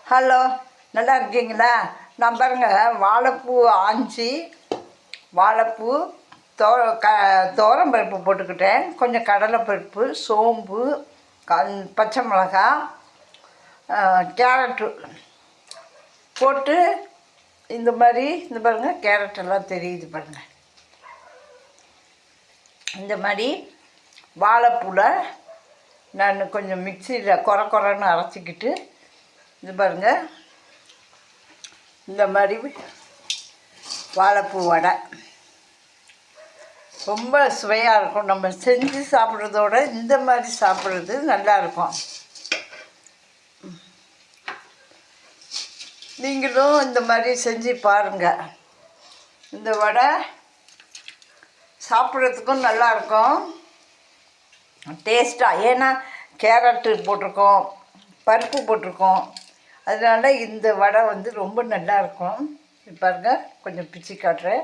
Hello, நல்லா இருக்கீங்களா? நான் பாருங்கள், வாழைப்பூ ஆஞ்சி வாழைப்பூ துவரம்பருப்பு போட்டுக்கிட்டேன், கொஞ்சம் கடலைப்பருப்பு, சோம்பு, பச்சை மிளகா, கேரட்டு போட்டு இந்த பாருங்கள், கேரட்டெல்லாம் தெரியுது பாருங்கள். இந்த மாதிரி வாழைப்பூவில் நான் கொஞ்சம் மிக்சியில் குறன்னு அரைச்சிக்கிட்டு, இது பாருங்கள், இந்த மாதிரி வாழைப்பூ வடை ரொம்ப சுவையாக இருக்கும். நம்ம செஞ்சு சாப்பிட்றதோட இந்த மாதிரி சாப்பிட்றது நல்லாயிருக்கும். நீங்களும் இந்த மாதிரி செஞ்சு பாருங்கள். இந்த வடை சாப்பிட்றதுக்கும் நல்லாயிருக்கும், டேஸ்ட்டாக. ஏன்னா கேரட்டு போட்டிருக்கோம், பருப்பு போட்டிருக்கோம், அதனால் இந்த வடை ரொம்ப நல்லாயிருக்கும். பாருங்கள், கொஞ்சம் பிச்சு காட்டுறேன்,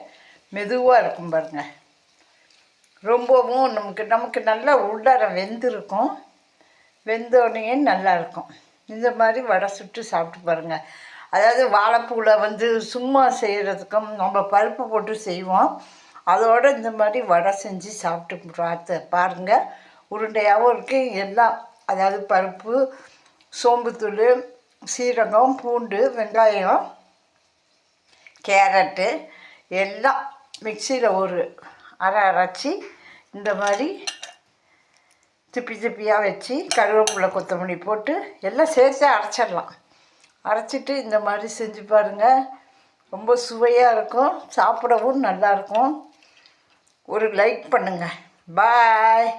மெதுவாக இருக்கும் பாருங்கள். ரொம்பவும் நமக்கு நல்லா உள்ளார வெந்திருக்கும், வெந்தோடனே நல்லாயிருக்கும். இந்த மாதிரி வடை சுட்டு சாப்பிட்டு பாருங்கள். அதாவது வாழைப்பூவில் சும்மா செய்கிறதுக்கும் நம்ம பருப்பு போட்டு செய்வோம், அதோடு இந்த மாதிரி வடை செஞ்சு சாப்பிட்டு பாருங்கள். உருண்டையாகவும் இருக்குது எல்லாம். அதாவது பருப்பு, சோம்புத்தூள், சீரகம், பூண்டு, வெங்காயம், கேரட்டு எல்லாம் மிக்சியில் ஒரு அரைச்சி இந்த மாதிரி திப்பியாக வச்சு கருவேப்பிலை, கொத்தமல்லி போட்டு எல்லாம் சேர்த்து அரைச்சிடலாம். அரைச்சிட்டு இந்த மாதிரி செஞ்சு பாருங்கள், ரொம்ப சுவையாக இருக்கும், சாப்பிடவும் நல்லாயிருக்கும். ஒரு லைக் பண்ணுங்கள். பாய்.